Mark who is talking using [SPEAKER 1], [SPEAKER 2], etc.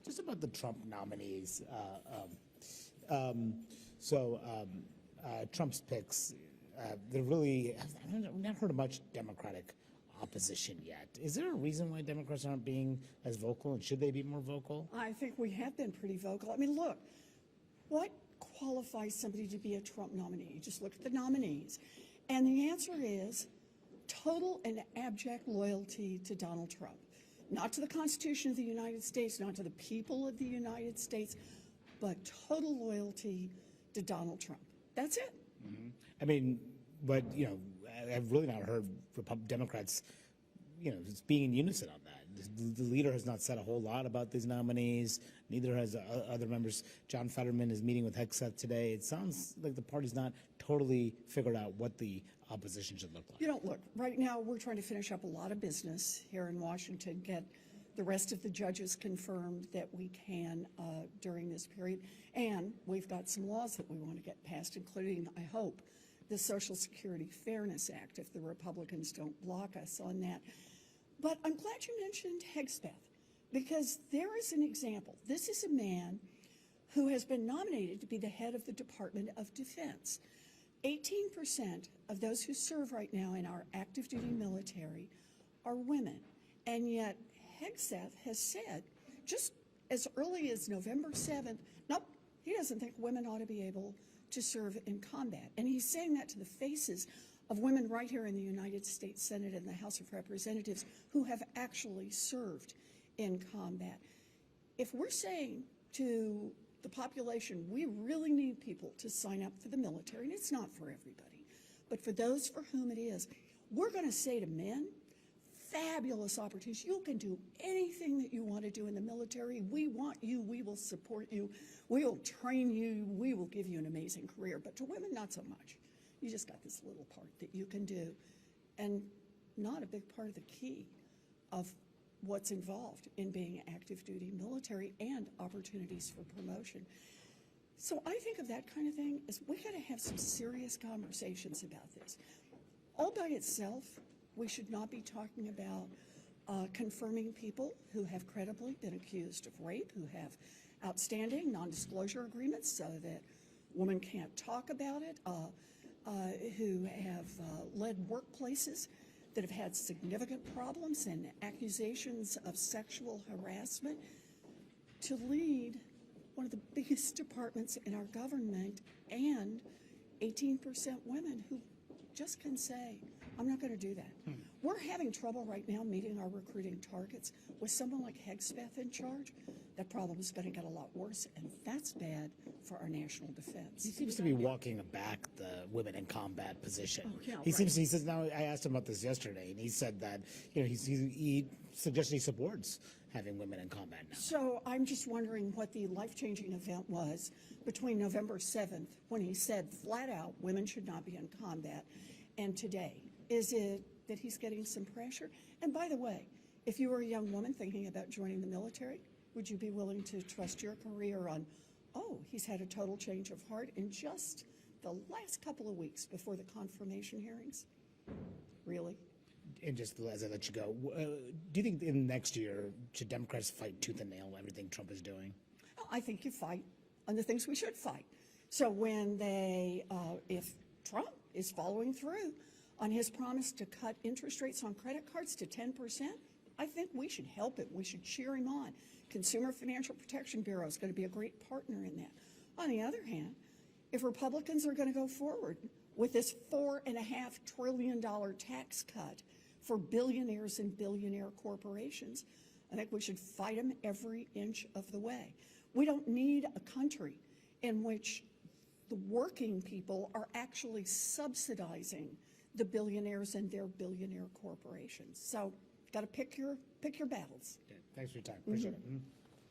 [SPEAKER 1] Just about the Trump nominees. Trump's picks, they're really, I've not heard of much Democratic opposition yet. Is there a reason why Democrats aren't being as vocal, and should they be more vocal?
[SPEAKER 2] I think we have been pretty vocal. I mean, look, what qualifies somebody to be a Trump nominee? You just look at the nominees. And the answer is total and abject loyalty to Donald Trump. Not to the Constitution of the United States, not to the people of the United States, but total loyalty to Donald Trump. That's it.
[SPEAKER 1] Mm-hmm. I mean, but, you know, I've really not heard Democrats, you know, being in unison on that. The leader has not said a whole lot about these nominees. Neither has other members. John Fetterman is meeting with Hegseth today. It sounds like the party's not totally figured out what the opposition should look like.
[SPEAKER 2] You know, look, right now we're trying to finish up a lot of business here in Washington, get the rest of the judges confirmed that we can during this period. And we've got some laws that we want to get passed, including, I hope, the Social Security Fairness Act, if the Republicans don't block us on that. But I'm glad you mentioned Hegseth, because there is an example. This is a man who has been nominated to be the head of the Department of Defense. 18% of those who serve right now in our active duty military are women. And yet Hegseth has said, just as early as November 7th, nope, he doesn't think women ought to be able to serve in combat. And he's saying that to the faces of women right here in the United States Senate and the House of Representatives who have actually served in combat. If we're saying to the population, we really need people to sign up for the military, and it's not for everybody, but for those for whom it is, we're going to say to men, fabulous opportunities. You can do anything that you want to do in the military. We want you. We will support you. We will train you. We will give you an amazing career. But to women, not so much. You just got this little part that you can do, and not a big part of the key of what's involved in being active duty military and opportunities for promotion. So I think of that kind of thing as we got to have some serious conversations about this. All by itself, we should not be talking about confirming people who have credibly been accused of rape, who have outstanding non-disclosure agreements so that women can't talk about it, who have led workplaces that have had significant problems and accusations of sexual harassment, to lead one of the biggest departments in our government, and 18% women who just can say, I'm not going to do that. We're having trouble right now meeting our recruiting targets. With someone like Hegseth in charge, that problem is going to get a lot worse, and that's bad for our national defense.
[SPEAKER 1] He seems to be walking back the women in combat position.
[SPEAKER 2] Oh, yeah,
[SPEAKER 1] he
[SPEAKER 2] right.
[SPEAKER 1] says now, I asked him about this yesterday, and he said that, you know, he suggested he supports having women in combat now.
[SPEAKER 2] So I'm just wondering what the life-changing event was between November 7th, when he said flat out women should not be in combat, and today. Is it that he's getting some pressure? And by the way, if you were a young woman thinking about joining the military, would you be willing to trust your career on, oh, he's had a total change of heart in just the last couple of weeks before the confirmation hearings? Really?
[SPEAKER 1] And just as I let you go, do you think in next year, should Democrats fight tooth and nail everything Trump is doing?
[SPEAKER 2] I think you fight on the things we should fight. So when they, if Trump is following through on his promise to cut interest rates on credit cards to 10%, I think we should help him. We should cheer him on. Consumer Financial Protection Bureau is going to be a great partner in that. On the other hand, if Republicans are going to go forward with this $4.5 trillion tax cut for billionaires and billionaire corporations, I think we should fight them every inch of the way. We don't need a country in which the working people are actually subsidizing the billionaires and their billionaire corporations. So got to pick your battles.
[SPEAKER 1] Okay. Thanks for your time. Appreciate it.